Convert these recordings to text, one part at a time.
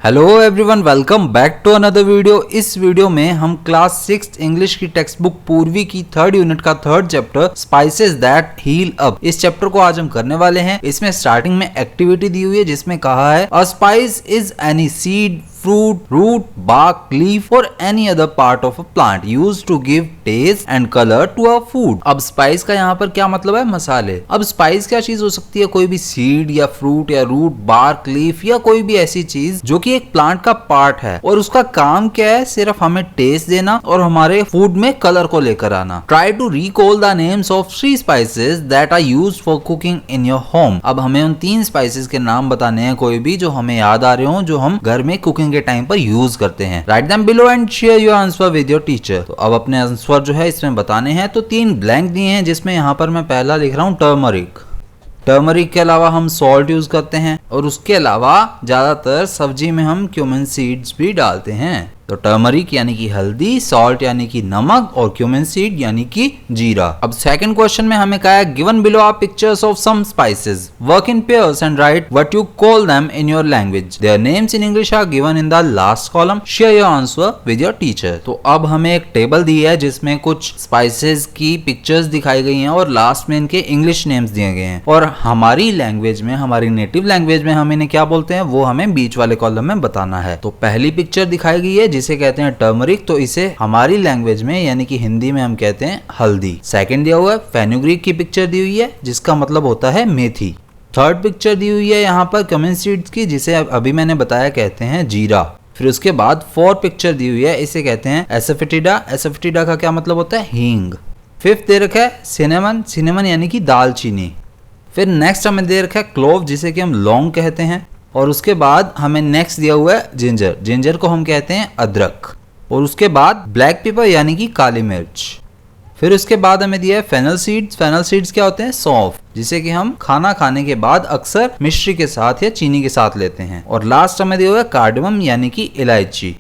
Hello everyone, welcome back to another video. इस video में हम क्लास 6 इंग्लिश की टेक्स्ट बुक पूर्वी की 3rd यूनिट का 3rd chapter spices that heal up, इस चैप्टर को आज हम करने वाले हैं। इसमें स्टार्टिंग में एक्टिविटी दी हुई है जिसमें कहा है a spice is any seed, fruit, root, bark, leaf or any other part of a plant used to give taste and color to a food। अब स्पाइस का यहाँ पर क्या मतलब है? मसाले। अब स्पाइस क्या चीज हो सकती है? कोई भी सीड या फ्रूट या रूट, बार्क, लीफ या कोई भी ऐसी चीज जो कि एक प्लांट का पार्ट है और उसका काम क्या है? सिर्फ हमें टेस्ट देना और हमारे फूड में कलर को लेकर आना। Try to recall the names of 3 spices that are used for cooking in your home. अब हमें उन 3 स्पाइसेस के नाम बताने हैं, कोई भी जो हमें याद आ रहे हो, जो हम घर में कुकिंग के टाइम पर यूज करते हैं। Write them below and share your answer with your teacher. तो अब अपने आंसर जो है इसमें बताने हैं। तो 3 ब्लैंक दिए हैं जिसमें यहाँ पर मैं पहला लिख रहा हूँ टर्मरिक। टर्मरिक के अलावा हम सॉल्ट यूज करते हैं और उसके अलावा ज्यादातर सब्जी में हम क्यूमिन सीड्स भी डालते हैं। तो टर्मरिक यानी कि हल्दी, सॉल्ट यानी कि नमक और क्यूमिन सीड यानी कि जीरा। अब सेकंड क्वेश्चन में हमें कहा है given below are pictures of some spices, work in pairs and write what you call them in your language. Their names in English are given in the last column. Share your answer with your teacher. तो अब हमें एक table दी है जिसमें कुछ spices की pictures दिखाई गई हैं और लास्ट में इनके इंग्लिश नेम्स दिए गए हैं और हमारी लैंग्वेज में, हमारी नेटिव लैंग्वेज में हम इन्हें क्या बोलते हैं वो हमें बीच वाले कॉलम में बताना है। तो पहली पिक्चर दिखाई गई है जिसे कहते हैं टर्मरिक, तो इसे हमारी लैंग्वेज में यानी कि हिंदी में हम कहते हैं हल्दी। सेकंड दिया हुआ है फेनुग्रीक की पिक्चर दी हुई है जिसका मतलब होता है मेथी। थर्ड पिक्चर दी हुई है यहाँ पर क्यूमिन सीड्स की जिसे अभी मैंने बताया कहते हैं जीरा। फिर उसके बाद 4th पिक्चर दी हुई है, इसे कहते हैं एसोफेटिडा। एसोफेटिडा का क्या मतलब होता है? हींग। 5th दे रखा है सिनेमन। सिनेमन यानी कि दालचीनी। फिर नेक्स्ट हमें दे रखा है क्लोव जिसे कि हम लौंग कहते हैं और उसके बाद हमें नेक्स्ट दिया हुआ है जिंजर। जिंजर को हम कहते हैं अदरक और उसके बाद ब्लैक पेपर यानी कि काली मिर्च। फिर उसके बाद हमें दिया है फेनल सीड्स। फेनल सीड्स क्या होते हैं? सौंफ, जिसे कि हम खाना खाने के बाद अक्सर मिश्री के साथ या चीनी के साथ लेते हैं। और लास्ट हमें दिया हुआ है कार्डमम यानी कि इलायची।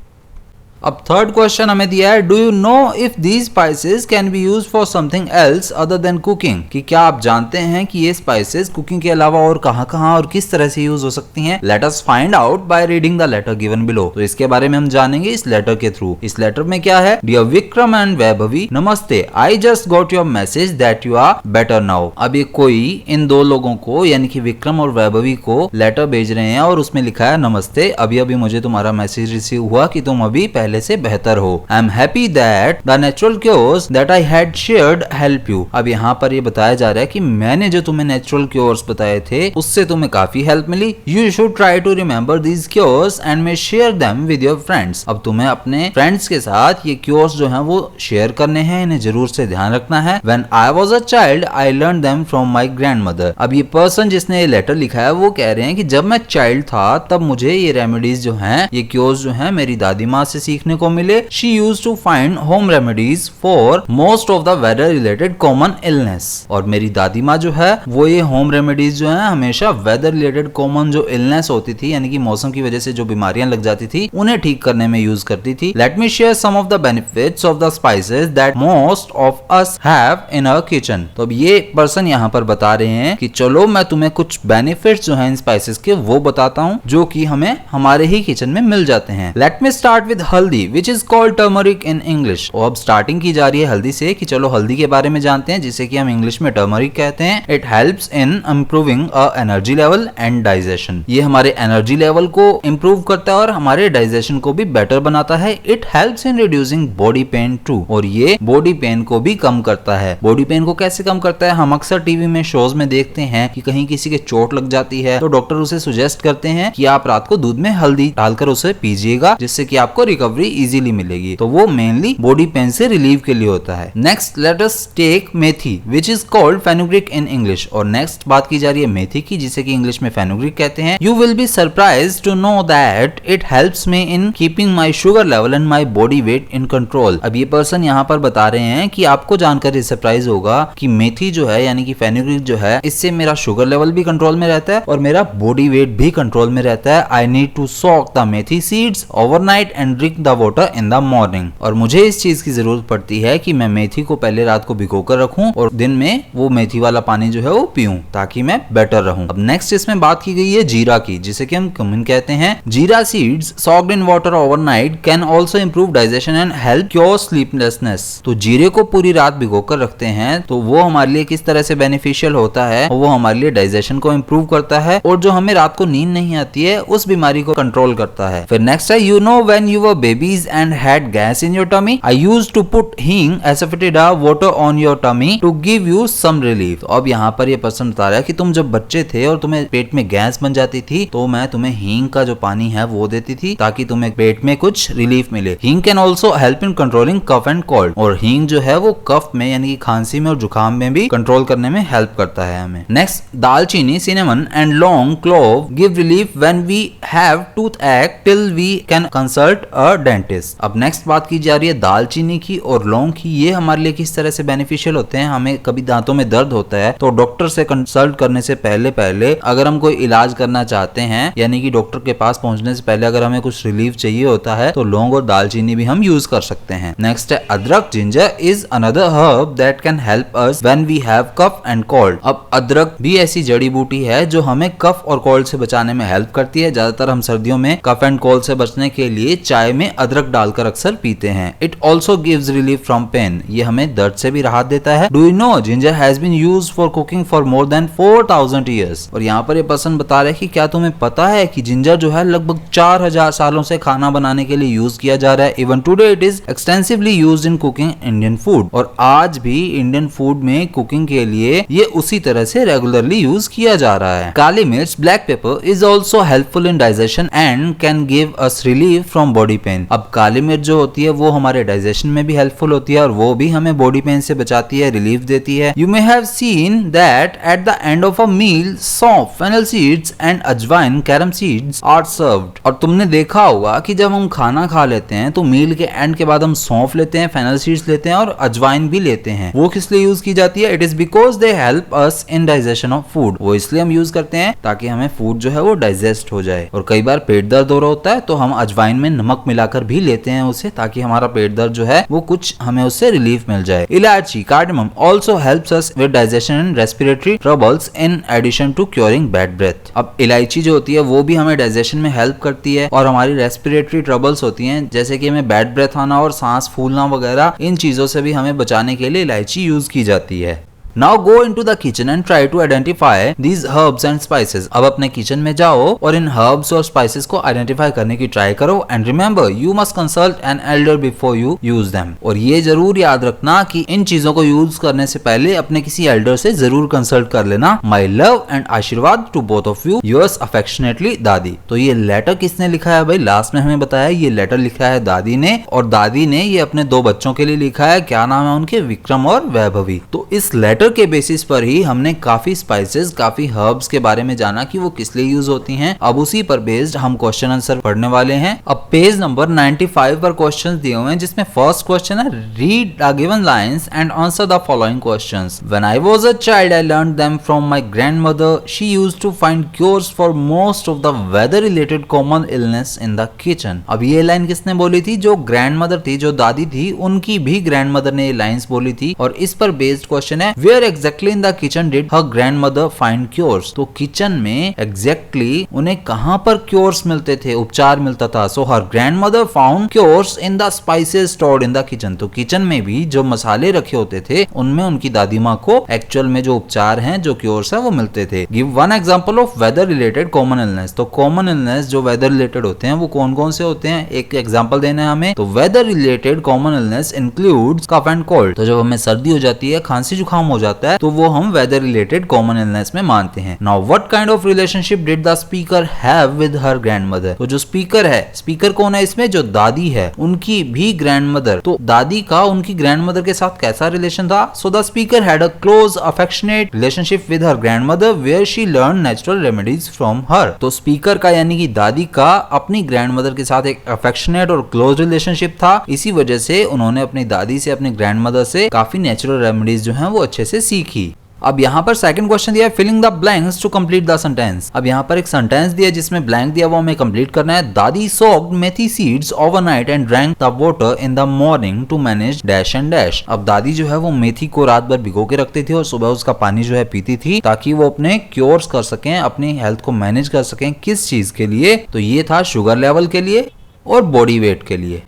अब थर्ड क्वेश्चन हमें दिया है do you know if these spices can be used for something else other than cooking, कि क्या आप जानते हैं कि ये स्पाइसेस कुकिंग के अलावा और कहां-कहां और किस तरह से यूज हो सकती हैं? Let us find out by reading the letter given below. तो इसके बारे में हम जानेंगे इस लेटर के थ्रू। इस लेटर में क्या है? डियर विक्रम एंड वैभवी, नमस्ते, I just got your message that you are better now. अब ये कोई इन 2 लोगों को यानी कि विक्रम और वैभवी को लेटर भेज रहे हैं और उसमें लिखा है नमस्ते, अभी अभी मुझे तुम्हारा मैसेज रिसीव हुआ कि तुम अभी पहले से बेहतर हो। I am happy that the natural cures that I had shared help you. अब यहाँ पर ये बताया जा रहा है कि मैंने जो तुम्हें नेचुरल क्योर्स बताए थे उससे तुम्हें काफी हेल्प मिली। You should try to remember these cures and may share them with your friends. अब तुम्हें अपने फ्रेंड्स के साथ ये क्योर्स जो हैं वो शेयर करने हैं, इन्हें जरूर से ध्यान रखना है। When I was a child I learn them from my grandmother. अब ये पर्सन जिसने ये लेटर लिखा है वो कह रहे हैं कि जब मैं चाइल्ड था तब मुझे ये रेमेडीज जो हैं, ये क्योर्स जो हैं मेरी दादी माँ से सीखने को मिले। She used to find home remedies for most of the weather related common illness। और मेरी दादी माँ जो है वो ये होम रेमेडीज जो है हमेशा वेदर रिलेटेड कॉमन जो इलनेस होती थी यानी कि मौसम की वजह से जो बीमारियां लग जाती थी उन्हें ठीक करने में यूज करती थी। Let me share some of the benefits of the spices that most of us have in our kitchen। तो अब ये पर्सन यहाँ पर बता रहे हैं कि चलो मैं तुम्हें कुछ बेनिफिट्स जो है इन स्पाइसेस के वो बताता हूँ जो कि हमें हमारे ही किचन में मिल जाते हैं। Let me start with हल्दी which is called turmeric in English. और अब स्टार्टिंग की जा रही है हल्दी से कि चलो हल्दी के बारे में जानते हैं जिसे कि हम इंग्लिश में टर्मरिक कहते हैं। It helps in improving energy level and digestion. ये हमारे एनर्जी लेवल को इम्प्रूव करता है और हमारे डाइजेशन को भी बेटर बनाता है। It helps in reducing body pain too, और ये बॉडी पेन को भी कम करता है। बॉडी पेन को कैसे कम करता है? हम अक्सर टीवी में शोज में देखते हैं कि कहीं किसी के चोट लग जाती है तो डॉक्टर उसे सुजेस्ट करते हैं कि आप रात को दूध में हल्दी डालकर उसे पीजिएगा जिससे कि आपको रिकवरी इजीली मिलेगी। तो वो मेनली बॉडी पेन से रिलीव के लिए होता है। Next let us take methi which is called fenugreek in English. और नेक्स्ट बात की जा रही है मेथी की जिसे कि इंग्लिश में फेनुग्रीक कहते हैं। You will be surprised to know that it helps me in keeping my sugar level and my body weight in control. अब ये पर्सन यहाँ पर बता रहे हैं कि आपको जानकर सरप्राइज होगा कि मेथी जो है यानी कि फेनुग्रीक जो है इससे मेरा शुगर लेवल भी कंट्रोल में रहता है और मेरा बॉडी वेट भी कंट्रोल में रहता है। I need to soak the methi seeds overnight and drink the water in the morning. और मुझे इस चीज की जरूरत पड़ती है कि मैं मेथी को पहले रात को भिगो कर रखूं और दिन में वो मेथी वाला पानी जो है वो पीऊं ताकि मैं बेटर रहूं। अब नेक्स्ट इसमें बात की गई है जीरा की, जिसे कि हम क्यूमिन कहते हैं। जीरा seeds socked in water overnight can also improve digestion and help cure sleeplessness. तो जीरे को पूरी रात भिगो कर रखते हैं तो वो हमारे लिए किस तरह से बेनिफिशियल होता है, वो हमारे लिए डाइजेशन को इंप्रूव करता है और जो हमें रात को नींद नहीं आती है उस बीमारी को कंट्रोल करता है। फिर नेक्स्ट है, you know when you were babies and had gas in your tummy, I used to put hing asafoetida water on your tummy to give you some relief. अब यहाँ पर ये पर्सन बता रहा है कि तुम जब बच्चे थे और तुम्हें पेट में गैस बन जाती थी तो मैं तुम्हें हींग का जो पानी है वो देती थी ताकि तुम्हें पेट में कुछ रिलीफ मिले। Hing can also help in controlling cough and cold. और हींग जो है वो कफ में यानी कि खांसी में और जुकाम में भी कंट्रोल करने में हेल्प करता है हमें। Next, dalchini, cinnamon and laung clove give relief when we have toothache till we can consult a dentist. अब नेक्स्ट बात की जा रही है दालचीनी की और लौंग की। ये हमारे लिए किस तरह से बेनिफिशियल होते हैं। हमें कभी दांतों में दर्द होता है तो डॉक्टर से कंसल्ट करने से पहले अगर हम कोई इलाज करना चाहते हैं यानी कि डॉक्टर के पास पहुंचने से पहले अगर हमें कुछ रिलीफ चाहिए होता है तो लौंग और दालचीनी भी हम यूज कर सकते हैं। नेक्स्ट है अदरक, ginger is another herb that can help us when we have cough and cold. अब अदरक भी ऐसी जड़ी बूटी है जो हमें कफ और कोल्ड से बचाने में हेल्प करती है। ज्यादातर हम सर्दियों में कफ एंड कोल्ड से बचने के लिए चाय में अदरक डालकर अक्सर पीते हैं। It also gives relief from pain. ये हमें दर्द से भी राहत देता है। Do you know ginger has been used for cooking for more than 4000 years. और यहाँ पर ये पर्सन बता रहे हैं कि क्या तुम्हें पता है कि जिंजर जो है लगभग 4000 सालों से खाना बनाने के लिए यूज किया जा रहा है। Even today it is extensively used in cooking Indian food. और आज भी इंडियन फूड में कुकिंग के लिए ये उसी तरह से रेगुलरली यूज किया जा रहा है। काली मिर्च, black pepper is also helpful in digestion and can give us relief from body pain. अब काली मिर्च जो होती है वो हमारे डाइजेशन में भी हेल्पफुल होती है और वो भी हमें बॉडी पेन से बचाती है, रिलीफ देती है। You may have seen that at the end of a meal saunf, fennel seeds and ajwain, carom seeds are served. और तुमने देखा होगा कि जब हम खाना खा लेते हैं तो मील के एंड के बाद हम सौंफ लेते हैं, फेनल सीड्स लेते हैं और अजवाइन भी लेते हैं। वो किस लिए यूज की जाती है? It is because they help us in digestion of food. वो इसलिए हम यूज करते हैं ताकि हमें फूड जो है वो डाइजेस्ट हो जाए। और कई बार पेट दर्द हो रहा होता है तो हम अजवाइन में नमक मिलाकर भी लेते हैं उसे, ताकि हमारा पेट दर्द जो है वो कुछ हमें उससे रिलीफ मिल जाए। इलायची, cardamom also helps us with digestion and respiratory troubles in addition to curing bad breath. अब इलायची जो होती है वो भी हमें डाइजेशन में हेल्प करती है और हमारी रेस्पिरेटरी ट्रबल्स होती हैं जैसे कि हमें बैड ब्रेथ आना और सांस फूलना वगैरह, इन चीजों से भी हमें बचाने के लिए इलायची यूज की जाती है। Now go into the kitchen and try to identify these herbs and spices. अब अपने किचन में जाओ और इन herbs और spices को आइडेंटिफाई करने की ट्राई करो and remember you must consult an elder before you use them. और ये जरूर याद रखना कि इन चीजों को यूज करने से पहले अपने किसी एल्डर से जरूर कंसल्ट कर लेना। My love and आशीर्वाद to both of you. Yours affectionately, दादी। तो ये लेटर किसने लिखा है भाई? लास्ट में हमें बताया ये लेटर लिखा है दादी ने, और दादी ने ये अपने 2 बच्चों के लिए लिखा है। क्या नाम है उनके? विक्रम और वैभवी। तो इस लेटर के बेसिस पर ही हमने काफी स्पाइसेस, काफी हर्ब्स के बारे में जाना कि वो किस लिए यूज होती हैं। अब उसी पर बेस्ड हम क्वेश्चन आंसर पढ़ने वाले हैं। अब पेज नंबर 95 पर क्वेश्चंस दिए हुए हैं जिसमें फर्स्ट क्वेश्चन है, read the given lines and answer the following questions. When I was a child I learned them from my grandmother, she used to find cures for most of the weather related common illness in the kitchen. अब ये line किसने बोली थी? जो grandmother थी, जो दादी थी, उनकी भी ग्रैंडमदर ने ये लाइंस बोली थी। और इस पर बेस्ड क्वेश्चन है, where exactly in the kitchen did her grandmother find cures. तो किचन में एग्जैक्टली उन्हें कहां पर क्योर्स मिलते थे, उपचार मिलता था। So her grandmother found cures in the spices stored in the kitchen. तो किचन में भी जो मसाले रखे होते थे उनमें उनकी दादी माँ को एक्चुअल में जो उपचार हैं, जो क्योर्स है, वो मिलते थे। Give one example of weather related common illness. तो कॉमन इलनेस जो वेदर रिलेटेड होते हैं वो कौन कौन से होते हैं, एक एग्जांपल देना है हमें। तो weather related common illness includes cough and cold. तो जब हमें सर्दी हो जाती है, खांसी जुकाम हो जाता है, तो वो हम वेदर रिलेटेड कॉमन इलनेस में मानते हैं। Now what kind of relationship did the speaker have with her grandmother. तो जो स्पीकर है, स्पीकर कौन है इसमें? जो दादी है, उनकी भी ग्रैंडमदर। तो दादी का उनकी ग्रैंडमदर के साथ कैसा रिलेशन था? So the speaker had a close affectionate relationship with her grandmother where she learn natural remedies from her. तो स्पीकर का यानी कि दादी का अपनी ग्रैंडमदर के साथ एक अफेक्शनेट और क्लोज रिलेशनशिप था। इसी वजह से उन्होंने अपनी दादी से, अपनी ग्रैंडमदर से काफी नेचुरल रेमेडीज जो हैं वो अच्छे से सीखी। अब यहाँ पर सेकंड क्वेश्चन दिया है filling the blanks to complete the sentence. अब यहाँ पर एक सेंटेंस दिया जिसमें ब्लैंक दिया वो हमें कंप्लीट करना है। Dadi soaked methi seeds overnight and drank the water in the morning to manage dash and dash. अब दादी जो है वो मेथी को रात भर भिगो के रखती थी और सुबह उसका पानी जो है पीती थी ताकि वो अपने क्योर्स कर सकें, अपनी हेल्थ को मैनेज कर सकें। किस चीज के लिए? तो ये था शुगर लेवल के लिए और बॉडी वेट के लिए।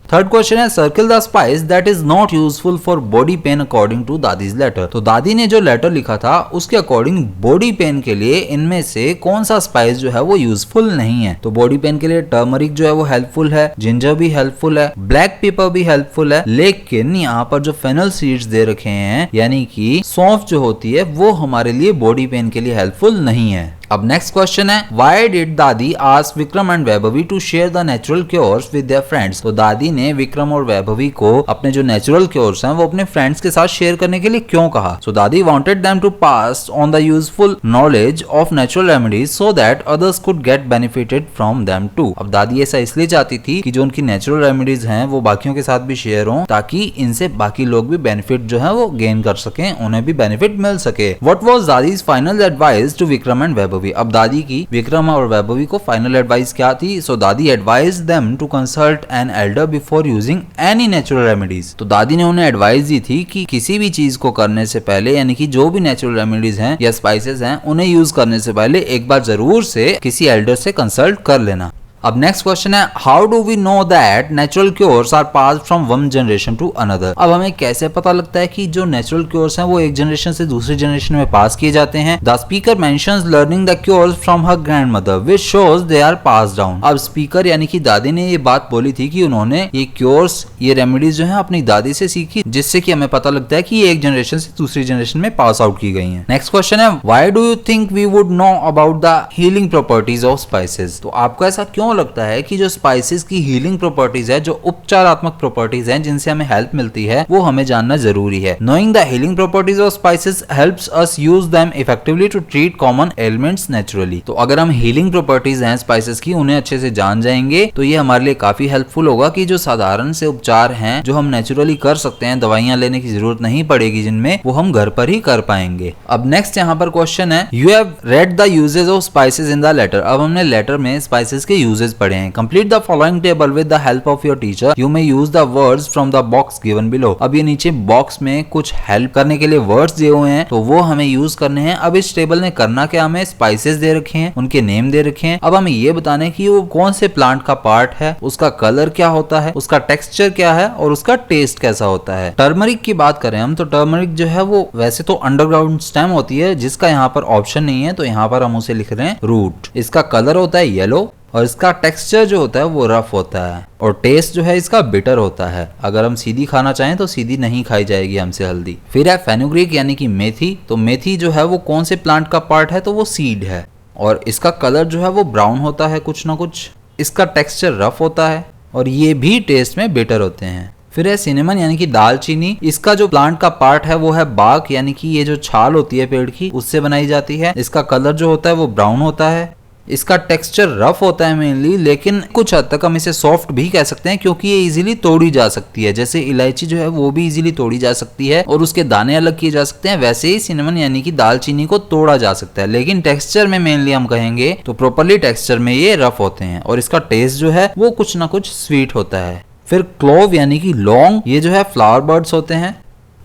थर्ड क्वेश्चन है circle the spice that is not useful for body pain according to Dadi's letter. तो दादी ने जो लेटर लिखा था उसके अकॉर्डिंग बॉडी पेन के लिए इनमें से कौन सा स्पाइस जो है वो यूजफुल नहीं है? तो बॉडी पेन के लिए टर्मरिक जो है वो हेल्पफुल है, जिंजर भी हेल्पफुल है, ब्लैक पेपर भी हेल्पफुल है, लेकिन यहाँ पर जो फेनल सीड्स दे रखे हैं यानी कि सौंफ जो होती है वो हमारे लिए बॉडी पेन के लिए हेल्पफुल नहीं है। अब नेक्स्ट क्वेश्चन है why did Dadi ask Vikram and Vaibhavi to share the natural cures with their friends. तो दादी ने विक्रम और वैभवी को अपने जो नेचुरल क्योर्स हैं वो अपने फ्रेंड्स के साथ शेयर करने के लिए क्यों कहा? So Dadi wanted them to pass on the useful knowledge of natural remedies so that others could get benefited from them too. अब दादी ऐसा इसलिए चाहती थी कि जो उनकी नेचुरल रेमेडीज हैं वो बाकियों के साथ भी शेयर हों ताकि इनसे बाकी लोग भी बेनिफिट जो है वो गेन कर सकें, उन्हें भी बेनिफिट मिल सके। What was Dadi's final advice to Vikram and Vaibhavi. अब दादी की विक्रम और वैभवी को फाइनल एडवाइस क्या थी? So Dadi advise them to consult an elder before using any natural remedies. तो दादी ने उन्हें एडवाइस दी थी कि किसी भी चीज को करने से पहले यानी कि जो भी नेचुरल रेमेडीज हैं या स्पाइसेस हैं उन्हें यूज करने से पहले एक बार जरूर से किसी एल्डर से कंसल्ट कर लेना। अब नेक्स्ट क्वेश्चन है how do we know that natural cures are passed from one generation to another. अब हमें कैसे पता लगता है कि जो नेचुरल क्योर्स हैं वो एक जनरेशन से दूसरी जनरेशन में पास किए जाते हैं? The speaker mentions learning the cures from her grandmother which shows they are passed down. अब स्पीकर यानी कि दादी ने ये बात बोली थी कि उन्होंने ये क्योर्स ये रेमेडीज जो है अपनी दादी से सीखी, जिससे कि हमें पता लगता है कि ये एक जनरेशन से दूसरी जनरेशन में पास आउट की गई है। नेक्स्ट क्वेश्चन है why do you think we would know about the healing properties of spices. तो आपको ऐसा क्यों लगता है कि जो स्पाइसेस की हीलिंग प्रॉपर्टीज है, जो उपचारात्मक प्रॉपर्टीज हैं जिनसे हमें हेल्प मिलती है, वो हमें जानना जरूरी है। Knowing the healing properties of spices helps us use them effectively to treat common ailments naturally. तो अगर हम हीलिंग प्रॉपर्टीज हैं स्पाइसेस की उन्हें अच्छे से जान जाएंगे तो ये हमारे लिए काफी हेल्पफुल होगा कि जो साधारण से उपचार हैं जो हम नेचुरली कर सकते हैं, दवाइयां लेने की जरूरत नहीं पड़ेगी जिनमें, वो हम घर पर ही कर पाएंगे। अब नेक्स्ट यहाँ पर क्वेश्चन है you have read the uses of spices in the letter. अब हमने लेटर में स्पाइसेस के यूजेस पढ़े हैं। Complete the following table with the help of your teacher. You may use the words from the box given below. अब ये नीचे box में कुछ हेल्प करने के लिए वर्ड्स दिए हुए हैं तो वो हमें यूज करने हैं। अब इस टेबल ने करना क्या, हमें स्पाइसेस दे रखे हैं, उनके नेम दे रखे हैं। अब हमें ये बताना है कि वो कौन से प्लांट का पार्ट है, उसका कलर क्या होता है, उसका टेक्सचर क्या है और उसका टेस्ट कैसा होता है। टर्मरिक की बात करें हम तो टर्मरिक जो है वो वैसे तो अंडरग्राउंड स्टेम होती है जिसका यहाँ पर ऑप्शन नहीं है, तो यहाँ पर हम उसे लिख रहे हैं रूट। इसका कलर होता है येलो और इसका टेक्सचर जो होता है वो रफ होता है और टेस्ट जो है इसका बिटर होता है। अगर हम सीधी खाना चाहें तो सीधी नहीं खाई जाएगी हमसे हल्दी। फिर है फेनुग्रीक यानी कि मेथी। तो मेथी जो है वो कौन से प्लांट का पार्ट है, तो वो सीड है और इसका कलर जो है वो ब्राउन होता है कुछ ना कुछ। इसका टेक्सचर रफ होता है और ये भी टेस्ट में बिटर होते हैं। फिर है सिनेमन यानी कि दालचीनी। इसका जो प्लांट का पार्ट है वो है बाक यानी कि ये जो छाल होती है पेड़ की उससे बनाई जाती है। इसका कलर जो होता है वो ब्राउन होता है। इसका टेक्सचर रफ होता है मेनली, लेकिन कुछ हद तक हम इसे सॉफ्ट भी कह सकते हैं क्योंकि ये इजीली तोड़ी जा सकती है। जैसे इलायची जो है वो भी इजीली तोड़ी जा सकती है और उसके दाने अलग किए जा सकते हैं, वैसे ही सिनेमन यानी कि दालचीनी को तोड़ा जा सकता है। लेकिन टेक्सचर में मेनली हम कहेंगे तो प्रॉपरली टेक्सचर में ये रफ होते हैं और इसका टेस्ट जो है वो कुछ ना कुछ स्वीट होता है। फिर क्लोव यानी कि लौंग, ये जो है फ्लावर बर्ड्स होते हैं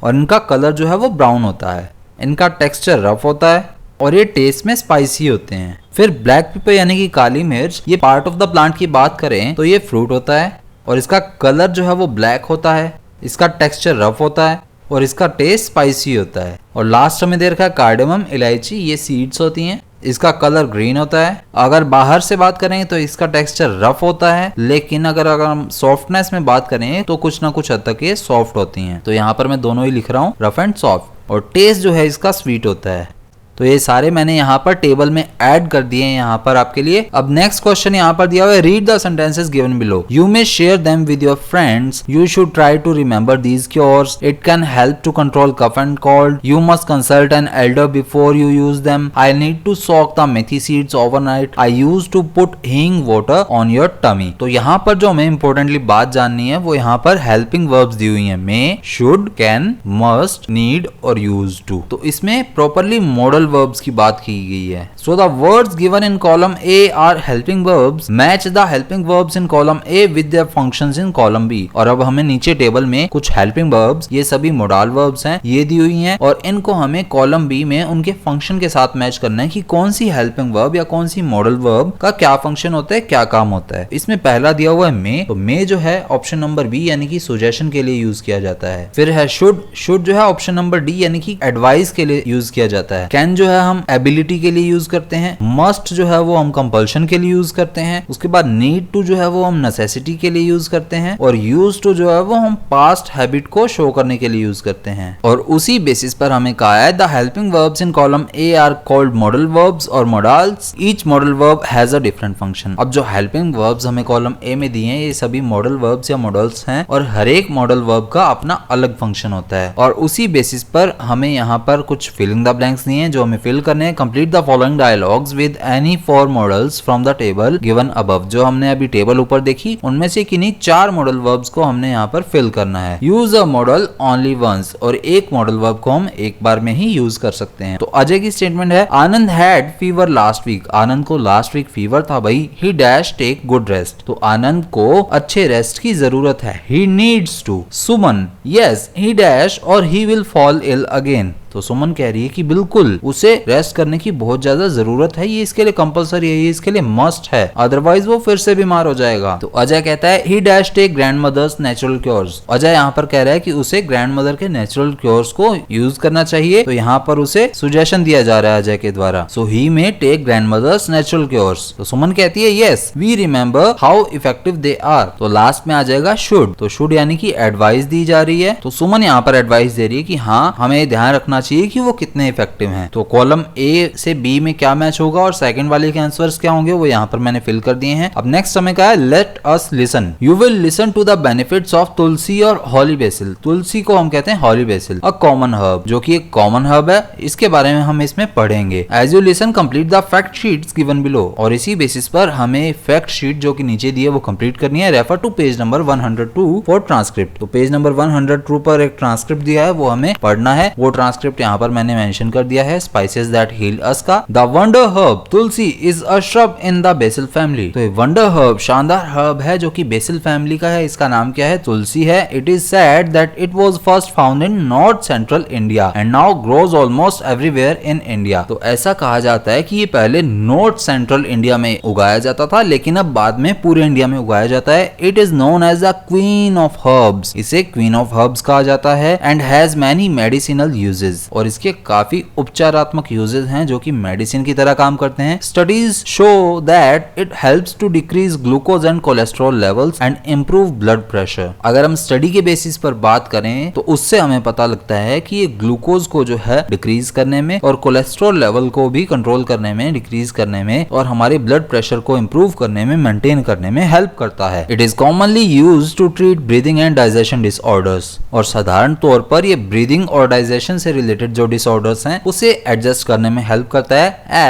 और इनका कलर जो है वो ब्राउन होता है। इनका टेक्सचर रफ होता है और ये टेस्ट में स्पाइसी होते हैं। फिर ब्लैक पेपर यानी कि काली मिर्च, ये पार्ट ऑफ द प्लांट की बात करें तो ये फ्रूट होता है और इसका कलर जो है वो ब्लैक होता है। इसका टेक्सचर रफ होता है और इसका टेस्ट स्पाइसी होता है। और लास्ट में दे रखा है कार्डेमम इलायची, ये सीड्स होती हैं। इसका कलर ग्रीन होता है। अगर बाहर से बात करें तो इसका टेक्सचर रफ होता है, लेकिन अगर हम सॉफ्टनेस में बात करें तो कुछ ना कुछ हद तक ये सॉफ्ट होती हैं। तो यहाँ पर मैं दोनों ही लिख रहा हूँ, रफ एंड सॉफ्ट। और टेस्ट जो है इसका स्वीट होता है। तो ये सारे मैंने यहाँ पर टेबल में ऐड कर दिए हैं यहाँ पर आपके लिए। अब नेक्स्ट क्वेश्चन यहाँ पर दिया हुआ है, read the sentences given below, you may share them with your friends, you should try to remember these cures, it can help to control cough and cold, you must consult an elder before you use them, I need to soak the methi seeds overnight, I use to put hing water on your tummy. तो यहाँ पर जो हमें importantly बात जाननी है वो यहाँ पर हेल्पिंग वर्ब्स दी हुई है, मे, शुड, कैन, मस्ट, नीड और यूज टू। तो इसमें प्रॉपरली मॉडल वर्ब्स की बात की गई है। So the words given in column A are helping verbs, match the helping verbs in column A with their functions in column B. और अब हमें नीचे टेबल में कुछ हेल्पिंग वर्ब्स, ये सभी मोडाल वर्ब्स हैं, ये दी हुई हैं और इनको हमें कॉलम बी में उनके फंक्शन के साथ मैच करना है कि कौन सी हेल्पिंग वर्ब या कौन सी मॉडल वर्ब का क्या फंक्शन होता है, क्या काम होता है। इसमें पहला दिया हुआ है मे, तो मे जो है ऑप्शन नंबर बी यानी कि सजेशन के लिए यूज किया जाता है। फिर है शुड, शुड जो है ऑप्शन नंबर डी यानी कि एडवाइस के लिए यूज किया जाता है। कैन जो है हम एबिलिटी के लिए यूज करते हैं, मस्ट जो है वो हम कंपल्शन के लिए यूज करते हैं, उसके बाद नीड टू जो है वो हम नेसेसिटी के लिए यूज करते हैं और यूज टू जो है वो हम पास्ट हैबिट को शो करने के लिए यूज करते हैं। और उसी बेसिस पर हमें कहा है the helping verbs in column A are called modal verbs और modals, each modal verb has a different function. अब जो हेल्पिंग वर्ब्स हमें कॉलम ए में दिए हैं ये सभी मॉडल वर्ब्स या मॉडल्स हैं और हर एक मॉडल वर्ब का अपना अलग फंक्शन होता है और उसी बेसिस पर हमें यहाँ पर कुछ फिलिंग द ब्लैंक्स दिए हैं जो हमें फिल करने हैं। Complete the following dialogues with any 4 models from the table given above. जो हमने अभी टेबल ऊपर देखी उनमें से किन्हीं 4 मॉडल वर्ब्स को हमने यहाँ पर फिल करना है। Use a modal only once, और एक मॉडल वर्ब को हम एक बार में ही यूज कर सकते हैं। तो अजय की स्टेटमेंट है Anand had fever last week, Anand को लास्ट वीक फीवर था भाई। He dash take good rest, तो आनंद को अच्छे रेस्ट की जरूरत है। He needs to. Suman yes he dash और he will fall ill again, तो सुमन कह रही है कि बिल्कुल उसे रेस्ट करने की बहुत ज्यादा जरूरत है, ये इसके लिए कंपलसरी है, ये इसके लिए मस्ट है, अदरवाइज वो फिर से बीमार हो जाएगा। तो अजय कहता है he dash take grandmother's natural cures, Ajay यहाँ पर कह रहा है कि उसे ग्रैंड मदर के नेचुरल क्योर्स को यूज करना चाहिए। तो यहाँ पर उसे सुजेशन दिया जा रहा है अजय के द्वारा, so he may take grandmother's natural cures. तो सुमन कहती है yes we remember how effective they are, तो लास्ट में आ जाएगा शुड, तो शुड यानी कि एडवाइस दी जा रही है। तो सुमन यहाँ पर एडवाइस दे रही है कि हाँ हमें ध्यान रखना चाहिए कि वो कितने इफेक्टिव हैं। तो कॉलम ए से बी में क्या मैच होगा और सेकंड वाले के आंसर्स क्या होंगे वो यहाँ पर मैंने फिल कर दिए हैं। अब नेक्स्ट समय का है let us listen, you will listen to the benefits of tulsi और हॉली बेसिल। तुलसी को हम कहते हैं holy basil, a common herb, जो कि एक कॉमन हर्ब है, इसके बारे में हम इसमें पढ़ेंगे। As you listen complete the fact sheets given below, और इसी बेसिस पर हमें फैक्ट शीट जो कि नीचे दी है वो कंप्लीट करनी है। Refer to page number 102 for transcript, तो पेज नंबर 102 पर एक ट्रांसक्रिप्ट दिया है वो हमें पढ़ना है। वो ट्रांसक्रिप्ट यहाँ पर मैंने मेंशन कर दिया है स्पाइसेस दैट हील अस का। The wonder herb Tulsi is a shrub in the basil family, तो वंडर हर्ब शानदार हर्ब है जो कि बेसिल फैमिली का है, इसका नाम क्या है तुलसी है। It is said that it was first found in north central India and now grows almost everywhere in India, तो ऐसा कहा जाता है कि ये पहले नॉर्थ सेंट्रल इंडिया में उगाया जाता था लेकिन अब बाद में पूरे इंडिया में उगाया जाता है। It is known as the queen of herbs, इसे क्वीन ऑफ हर्ब्स कहा जाता है and has many medicinal uses, और इसके काफी उपचारात्मक यूजेस हैं जो कि मेडिसिन की तरह काम करते हैं। Studies show that it helps to decrease glucose and cholesterol levels and improve blood pressure. अगर हम स्टडी के बेसिस पर बात करें तो उससे हमें पता लगता है कि ये ग्लूकोज को जो है डिक्रीज करने में और कोलेस्ट्रॉल लेवल को भी कंट्रोल करने में, डिक्रीज करने में और हमारे ब्लड प्रेशर को इंप्रूव करने में, मेंटेन करने में हेल्प करता है। It is commonly used to treat breathing and digestion disorders, और साधारण तौर पर ये ब्रीदिंग और डाइजेशन से रिलेटेड जो डिसऑर्डर्स हैं उसे एडजस्ट करने में हेल्प करता है।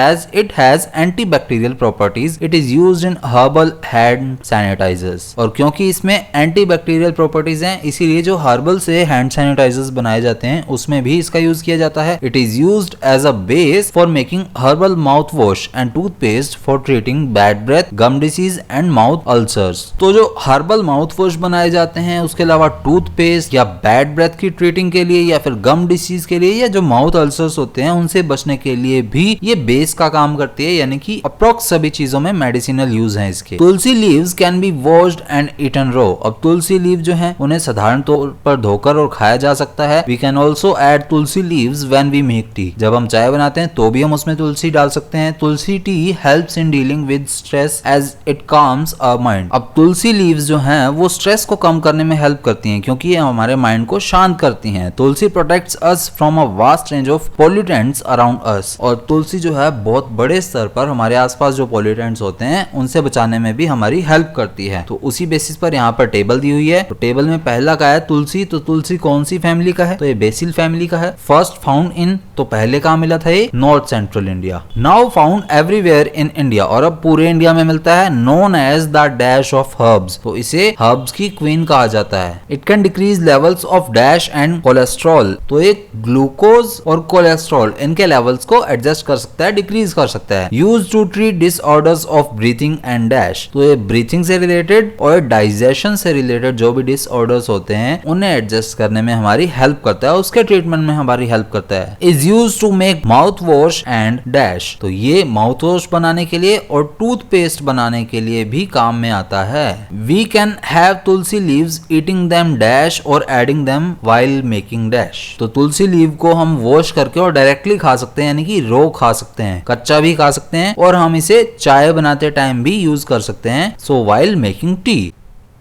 As it has antibacterial properties it is used in herbal hand sanitisers, और क्योंकि इसमें एंटीबैक्टीरियल प्रॉपर्टीज हैं इसीलिए जो हर्बल से हैंड सैनिटाइजर्स बनाए जाते हैं उसमें भी इसका यूज किया जाता है। It is used as a base for making herbal mouth wash and toothpaste for treating bad breath, gum disease and mouth ulcers. तो जो हर्बल माउथ वॉश बनाए जाते हैं उसके अलावा टूथपेस्ट या बैड ब्रेथ की ट्रीटिंग के लिए या फिर गम डिसीज के लिए या जो माउथ अल्सर्स होते हैं उनसे बचने के लिए भी ये बेस का काम करती है, यानी कि अप्रोक्स सभी चीजों में मेडिसिनल यूज है इसके। Tulsi leaves can be washed and eaten raw, अब तुलसी लीव जो है उन्हें साधारण तौर पर धोकर और खाया जा सकता है। We can also add tulsi leaves when we make tea, जब हम चाय बनाते हैं तो भी हम उसमें तुलसी डाल सकते हैं। Tulsi tea helps in dealing with stress as it calms our mind, अब तुलसी लीव्स जो हैं वो स्ट्रेस को कम करने में हेल्प करती हैं क्योंकि ये हमारे माइंड को शांत करती हैं। Tulsi protects us from from a vast range of pollutants around us. और तुलसी जो है बहुत बड़े स्तर पर हमारे आसपास जो पोल्यूटेंट्स होते हैं उनसे बचाने में भी हमारी हेल्प करती है। तो उसी बेसिस पर यहाँ पर टेबल दी हुई है। तो टेबल में पहला का है तुलसी। तो तुलसी कौन सी फैमिली का है? तो ये बेसिल फैमिली का है। फर्स्ट फाउंड इन, तो पहले कहाँ मिला था ये? North central India. Now found everywhere in India, और अब पूरे इंडिया में मिलता है। Known as the dash of herbs, तो इसे हर्ब्स की क्वीन कहा जाता है। It can decrease levels of dash and cholesterol, तो एक ग्लूकोज और कोलेस्ट्रॉल इनके लेवल्स को एडजस्ट कर सकता है, डिक्रीज कर सकता है। Use to treat disorders of breathing and dash, तो ये ब्रीथिंग से रिलेटेड और डाइजेशन से रिलेटेड जो भी डिसऑर्डर्स होते हैं उन्हें एडजस्ट करने में हमारी हेल्प करता है, उसके ट्रीटमेंट में हमारी हेल्प करता है। Is use to make mouth wash and dash, तो ये माउथ वॉश बनाने के लिए और टूथपेस्ट बनाने के लिए भी काम में आता है। We can have tulsi leaves eating them dash और adding them while making dash, तो तुलसी लीव को हम वॉश करके और डायरेक्टली खा सकते हैं, यानी कि रो खा सकते हैं, कच्चा भी खा सकते हैं, और हम इसे चाय बनाते टाइम भी यूज कर सकते हैं। सो व्हाइल मेकिंग टी।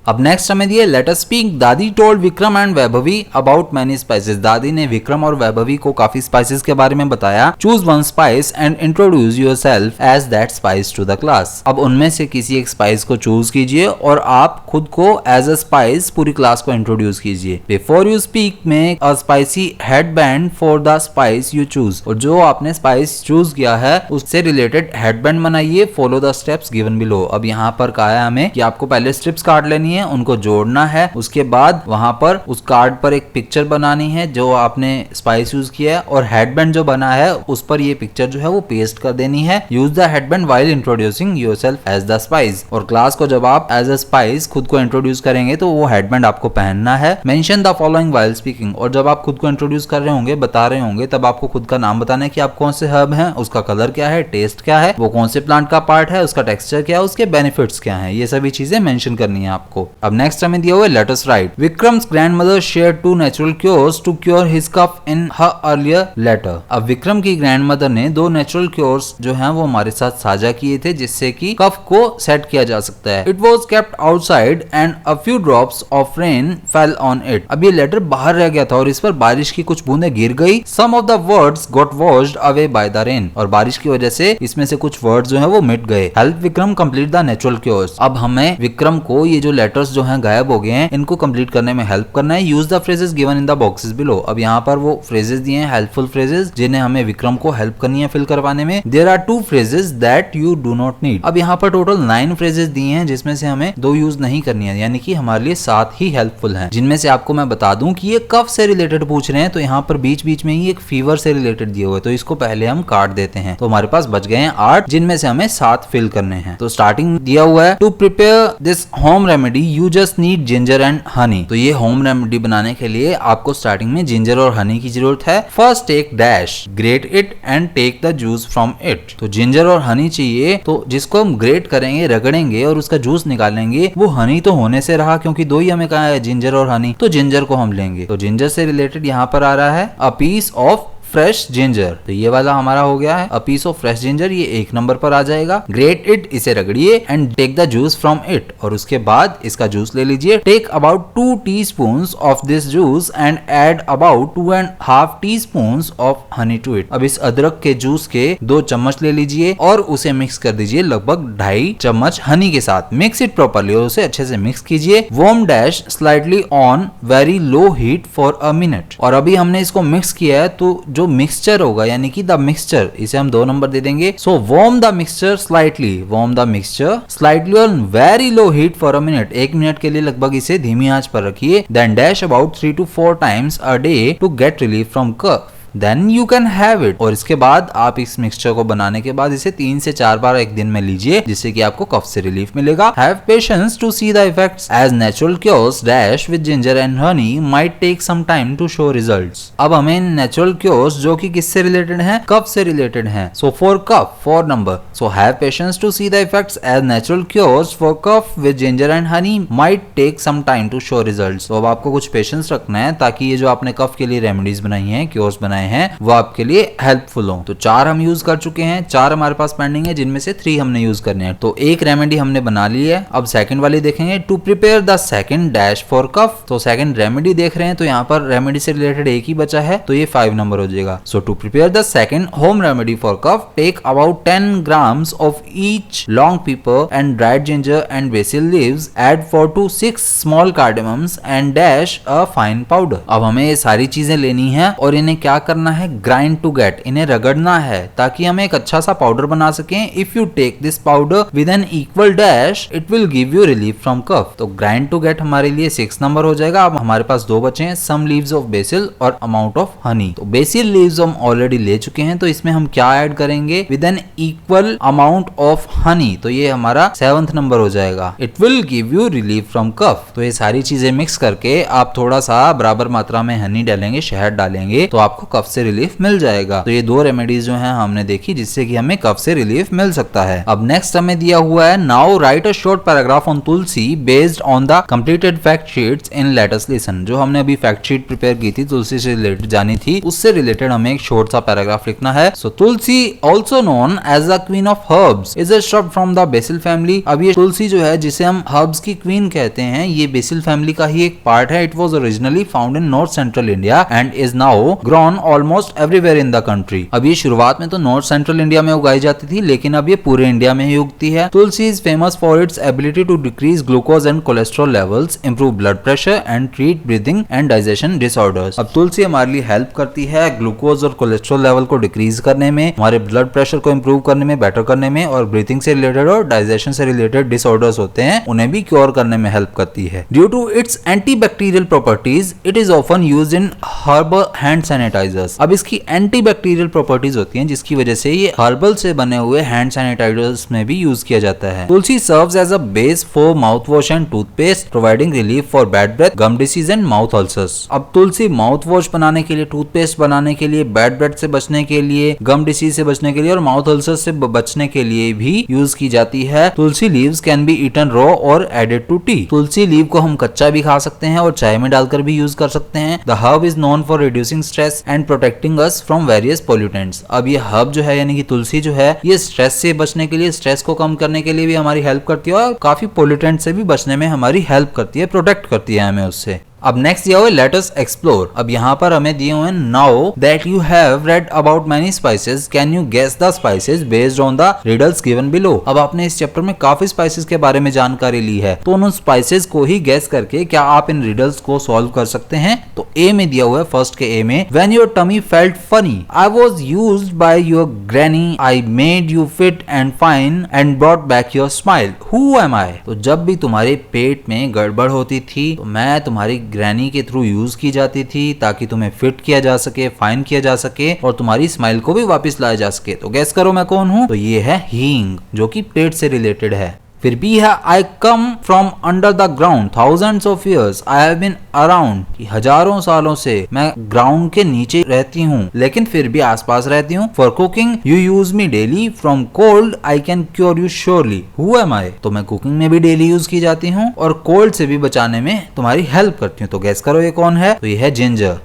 अब नेक्स्ट हमें दिए लेट अस स्पीक। दादी told Vikram and Vaibhavi about many spices, दादी ने विक्रम और वैभवी को काफी स्पाइसेस के बारे में बताया। Choose one spice and introduce yourself as that spice to the class, अब उनमें से किसी एक स्पाइस को चूज कीजिए और आप खुद को एज अ स्पाइस पूरी क्लास को इंट्रोड्यूस कीजिए। Before you speak make a spicy headband for the spice you choose, और जो आपने स्पाइस चूज किया है उससे रिलेटेड हेडबैंड बनाइए। Follow the steps given below, अब यहाँ पर कहा है हमें कि आपको पहले स्ट्रिप्स काट लेनी है, उनको जोड़ना है, उसके बाद वहां पर उस कार्ड पर एक पिक्चर बनानी है जो आपने स्पाइस यूज किया है, और हेडबैंड जो बना है उस पर ये पिक्चर जो है वो पेस्ट कर देनी है। Use the headband while introducing yourself as the spice, और क्लास को जब आप एज अ स्पाइस खुद को इंट्रोड्यूस करेंगे तो वो हेडबैंड आपको पहनना है। Mention the following while speaking, और जब आप खुद को इंट्रोड्यूस कर रहे होंगे, बता रहे होंगे, तब आपको खुद का नाम बताना है कि आप कौन से हर्ब हैं, उसका कलर क्या है, टेस्ट क्या है, वो कौन से प्लांट का पार्ट है, उसका टेक्सचर क्या है, उसके बेनिफिट्स क्या है, ये सभी चीजें मेंशन करनी है आपको। अब नेक्स्ट हमें दिया हुआ है let us write. Vikram's grandmother share 2 natural cures to cure his cough in her earlier letter, अब विक्रम की ग्रैंडमदर ने 2 नेचुरल क्योर्स जो हैं वो हमारे साथ साझा किए थे जिससे कि कफ को सेट किया जा सकता है। It was kept outside and a few drops of rain fell on it, अब ये लेटर बाहर रह गया था और इस पर बारिश की कुछ बूंदें गिर गई। Some of the words got washed away by the rain, और बारिश की वजह से इसमें से कुछ वर्ड्स जो है वो मिट गए। Help Vikram complete the natural cures, अब हमें विक्रम को ये जो लेटर्स जो हैं गायब हो गए हैं इनको कंप्लीट करने में हेल्प करना है। Use the phrases given in the boxes below, अब यहाँ पर वो फ्रेजेस दिए हैं हेल्पफुल फ्रेजेस जिन्हें हमें विक्रम को हेल्प करनी है फिल करवाने में। There are 2 phrases that you do not need, अब यहाँ पर टोटल 9 फ्रेजेस दिए हैं जिसमें से हमें 2 यूज नहीं करनी है, यानी कि हमारे लिए 7 ही हेल्पफुल हैं, जिनमें से आपको मैं बता दूं कि ये कफ से रिलेटेड पूछ रहे हैं तो यहाँ पर बीच बीच में ही एक फीवर से रिलेटेड दिए हुए, तो इसको पहले हम काट देते हैं। तो हमारे पास बच गए हैं 8 जिनमें से हमें 7 फिल करने हैं। तो स्टार्टिंग दिया हुआ है to prepare this home remedy you just need ginger and honey, तो ये होम रेमेडी बनाने के लिए आपको स्टार्टिंग में जिंजर और हनी की जरूरत है। First take dash grate it and take the juice from it, तो जिंजर और हनी चाहिए, तो जिसको हम ग्रेट करेंगे, रगड़ेंगे और उसका जूस निकालेंगे, वो हनी तो होने से रहा क्योंकि 2 ही हमें कहा है जिंजर और हनी, तो जिंजर को हम लेंगे। तो जिंजर से रिलेटेड यहाँ पर आ रहा है a piece of fresh ginger, तो ये वाला हमारा हो गया है a piece of fresh ginger, ये 1 नंबर पर आ जाएगा। ग्रेट इट, इसे रगड़िए and take the juice from it, और उसके बाद इसका जूस ले लीजिए। Take about 2 teaspoons of this juice and add about 2.5 teaspoons of honey to it, अब इस अदरक के जूस के 2 चम्मच ले लीजिए और उसे मिक्स कर दीजिए लगभग 2.5 चम्मच हनी के साथ। मिक्स इट प्रॉपर्ली, और उसे अच्छे से मिक्स कीजिए। Warm dash slightly on very low heat for a minute, और अभी हमने इसको मिक्स किया है तो जो मिक्सचर होगा यानी कि द मिक्सचर, इसे हम 2 नंबर दे देंगे। So warm the mixture slightly, warm the mixture slightly on very low heat for a minute, 1 minute के लिए लगभग इसे धीमी आंच पर रखिए। Then dash about 3 to 4 times a day to get relief from cough, then you can have it, और इसके बाद आप इस मिक्सचर को बनाने के बाद इसे 3 से 4 बार एक दिन में लीजिए जिससे कि आपको कफ से रिलीफ मिलेगा। Have patience to see the effects as natural cures dash with ginger and honey might take some time to show results, अब हमें नेचुरल क्योर्स जो कि किससे रिलेटेड है, कफ से रिलेटेड है। So for cough 4 number, so have patience to see the effects as natural cures for cough with ginger and honey might take some time to show results, तो अब आपको कुछ पेशेंस रखना है ताकि ये जो आपने कफ के लिए रेमेडीज बनाई है, क्योर्स बनाए हैं वो आपके लिए हेल्पफुल हो। तो 4 हम यूज कर चुके हैं, 4 हमारे पास पेंडिंग है जिनमें से 3 हमने यूज करने हैं। तो एक रेमेडी हमने बना ली है। अब सेकंड वाली देखेंगे, to prepare the second dash for cough. तो सेकंड रेमेडी देख रहे हैं, तो यहाँ पर रेमेडी से रिलेटेड एक ही बचा है, तो ये 5 नंबर हो जाएगा। So to prepare the second home remedy for cough, take about 10 grams of each long pepper and dried ginger and basil leaves, add 4 to 6 small cardamoms and dash a fine powder। अब हमें ये सारी चीजें लेनी है और इन्हें क्या करना है, grind to get, इन्हें रगड़ना है ताकि हम एक अच्छा सा पाउडर बना सकें। If you take this powder with an equal dash, it will give you relief from cough। तो grind to get हमारे लिए 6 नंबर हो जाएगा। अब हमारे पास 2 बचे हैं, some leaves of basil और amount of honey। तो basil leaves हम ऑलरेडी ले चुके हैं, तो इसमें हम क्या ऐड करेंगे, with an equal amount of honey, तो ये हमारा 7th नंबर हो जाएगा। It will give you relief from cough। तो ये सारी चीजें मिक्स करके आप थोड़ा सा बराबर मात्रा में हनी डालेंगे, शहद डालेंगे, तो आपको कफ से रिलीफ मिल जाएगा। तो ये 2 रेमेडीज जो हैं हमने देखी जिससे कि हमें कफ से रिलीफ मिल सकता है। अब नेक्स्ट हमें दिया हुआ है, now right a short paragraph on Tulsi based on the completed fact sheets in late us listen. जो हमने अभी फैक्ट शीट प्रिपेयर की थी, तुलसी से रिलेटेड जानी थी, उससे रिलेटेड हमें एक शॉर्ट सा पैराग्राफ लिखना है। So tulsi also known as the queen of herbs is a shrub from the basil family. अब ये तुलसी जो है जिसे हम हर्ब्स की क्वीन कहते हैं, ये बेसिल फैमिली का ही एक पार्ट है। It was originally found in north central India and is now grown almost everywhere in the country. अब ये शुरुआत में तो नॉर्थ सेंट्रल इंडिया में उगाई जाती थी, लेकिन अब ये पूरे इंडिया में ही उगती है। Tulsi is famous for its ability to decrease glucose and cholesterol levels, improve blood pressure and treat breathing and digestion disorders. अब तुलसी हमारे लिए हेल्प करती है ग्लूकोज और कोलेस्ट्रॉल लेवल को डिक्रीज करने में, हमारे ब्लड प्रेशर को इंप्रूव करने में, बेटर करने में, और ब्रीथिंग से रिलेटेड और डाइजेशन से रिलेटेड डिसऑर्डर्स होते हैं उन्हें भी क्योर करने में हेल्प करती है। Due to its antibacterial properties it is often used in herbal hand sanitisers. अब इसकी एंटीबैक्टीरियल प्रॉपर्टीज होती हैं जिसकी वजह से ये हर्बल से बने हुए हैंड सैनिटाइजर्स में भी यूज किया जाता है। Tulsi serves as a base for mouth wash and toothpaste, providing relief for bad breath, gum disease and mouth ulcers. अब तुलसी माउथ वॉश बनाने के लिए, टूथपेस्ट बनाने के लिए, बैड ब्रेथ से बचने के लिए, गम डिसीज से बचने के लिए और माउथ अल्सर्स से बचने के लिए भी यूज की जाती है। Tulsi leaves can be eaten raw or added to tea. तुलसी लीव को हम कच्चा भी खा सकते हैं और चाय में डालकर भी यूज कर सकते हैं। The herb is known for reducing stress and protecting us from various pollutants. अब ये हर्ब जो है यानी कि तुलसी जो है, ये स्ट्रेस से बचने के लिए, स्ट्रेस को कम करने के लिए भी हमारी हेल्प करती है और काफी पोल्यूटेंट से भी बचने में हमारी हेल्प करती है, प्रोटेक्ट करती है हमें उससे। अब नेक्स्ट दिया हुआ है लेट अस एक्सप्लोर। अब यहाँ पर हमें दिए हुए हैं, now that you have read about many spices can you guess the spices based on the riddles given below. अब आपने इस चैप्टर में काफी स्पाइसेस के बारे में जानकारी ली है, तो उन स्पाइसेस को ही गेस करके क्या आप इन रिडल्स को सॉल्व कर सकते हैं। तो ए में दिया हुआ है, फर्स्ट के ए में, when your tummy felt funny I was used by your granny, I made you fit and fine and brought back your smile, who am I. तो जब भी तुम्हारे पेट में गड़बड़ होती थी तो मैं तुम्हारी ग्रैनी के थ्रू यूज की जाती थी ताकि तुम्हें फिट किया जा सके, फाइन किया जा सके और तुम्हारी स्माइल को भी वापस लाया जा सके। तो गैस करो मैं कौन हूं। तो ये है हींग, जो कि पेट से रिलेटेड है। फिर भी है, I come from under the ground thousands of years I have been around, हजारों सालों से मैं ग्राउंड के नीचे रहती हूँ लेकिन फिर भी आसपास रहती हूँ। For cooking you use me daily, from cold I can cure you surely, who am I. तो मैं कुकिंग में भी डेली यूज की जाती हूँ और कोल्ड से भी बचाने में तुम्हारी हेल्प करती हूँ। तो गैस करो ये कौन है। तो ये है जिंजर।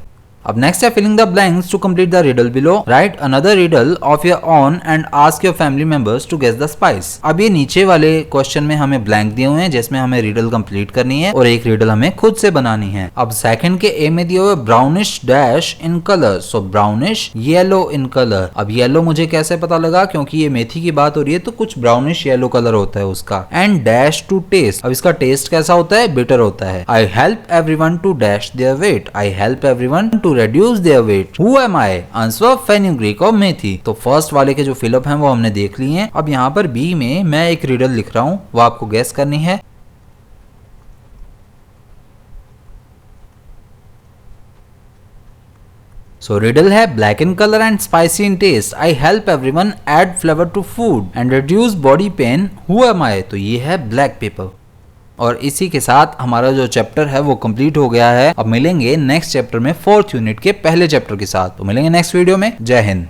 अब नेक्स्ट है filling the blanks to complete the riddle below, write another riddle of your own and ask your family members to guess the spice. अब ये नीचे वाले क्वेश्चन में हमें ब्लैंक दिए हुए हैं जिसमें हमें रिडल कंप्लीट करनी है और एक रिडल हमें खुद से बनानी है। अब सेकंड के ए में दिया हुआ brownish dash in colour, so brownish yellow in colour. अब येलो मुझे कैसे पता लगा, क्योंकि ये मेथी की बात हो रही है तो कुछ ब्राउनिश येलो कलर होता है उसका। एंड डैश टू टेस्ट, अब इसका टेस्ट कैसा होता है, बिटर होता है। I help everyone to dash their weight, I help everyone to reduce their weight, who am I? Answer fenugreek और मेथी। तो फर्स्ट वाले के जो फिलअप हैं वो हमने देख लिए हैं। अब यहाँ पर बी में मैं एक रिडल लिख रहा हूँ, वो आपको गैस करनी है। So riddle है, black in color and spicy in taste. I help everyone add flavor to food and reduce body pain. Who am I? तो ये है black pepper। और इसी के साथ हमारा जो चैप्टर है वो कंप्लीट हो गया है। अब मिलेंगे नेक्स्ट चैप्टर में 4th यूनिट के पहले चैप्टर के साथ। तो मिलेंगे नेक्स्ट वीडियो में। जय हिंद।